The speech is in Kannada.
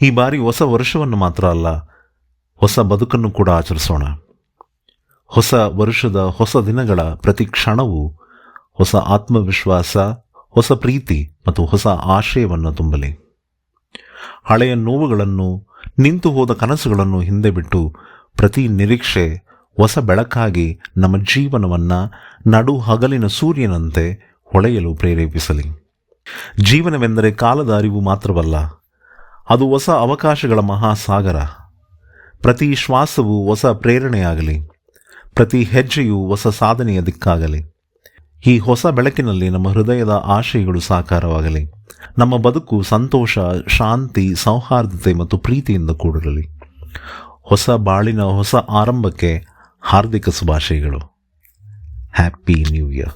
ಈ ಬಾರಿ ಹೊಸ ವರ್ಷವನ್ನು ಮಾತ್ರ ಅಲ್ಲ, ಹೊಸ ಬದುಕನ್ನು ಕೂಡ ಆಚರಿಸೋಣ. ಹೊಸ ವರ್ಷದ ಹೊಸ ದಿನಗಳ ಪ್ರತಿ ಕ್ಷಣವೂ ಹೊಸ ಆತ್ಮವಿಶ್ವಾಸ, ಹೊಸ ಪ್ರೀತಿ ಮತ್ತು ಹೊಸ ಆಶಯವನ್ನು ತುಂಬಲಿ. ಹಳೆಯ ನೋವುಗಳನ್ನು, ನಿಂತು ಹೋದ ಕನಸುಗಳನ್ನು ಹಿಂದೆ ಬಿಟ್ಟು ಪ್ರತಿ ನಿರೀಕ್ಷೆ ಹೊಸ ಬೆಳಕಾಗಿ ನಮ್ಮ ಜೀವನವನ್ನು ನಡು ಹಗಲಿನ ಸೂರ್ಯನಂತೆ ಹೊಳೆಯಲು ಪ್ರೇರೇಪಿಸಲಿ. ಜೀವನವೆಂದರೆ ಕಾಲದ ಅರಿವು ಮಾತ್ರವಲ್ಲ, ಅದು ಹೊಸ ಅವಕಾಶಗಳ ಮಹಾಸಾಗರ. ಪ್ರತಿ ಶ್ವಾಸವೂ ಹೊಸ ಪ್ರೇರಣೆಯಾಗಲಿ, ಪ್ರತಿ ಹೆಜ್ಜೆಯೂ ಹೊಸ ಸಾಧನೆಯ ದಿಕ್ಕಾಗಲಿ. ಈ ಹೊಸ ಬೆಳಕಿನಲ್ಲಿ ನಮ್ಮ ಹೃದಯದ ಆಶಯಗಳು ಸಾಕಾರವಾಗಲಿ. ನಮ್ಮ ಬದುಕು ಸಂತೋಷ, ಶಾಂತಿ, ಸೌಹಾರ್ದತೆ ಮತ್ತು ಪ್ರೀತಿಯಿಂದ ಕೂಡಿರಲಿ. ಹೊಸ ಬಾಳಿನ ಹೊಸ ಆರಂಭಕ್ಕೆ ಹಾರ್ದಿಕ ಶುಭಾಶಯಗಳು. Happy new year.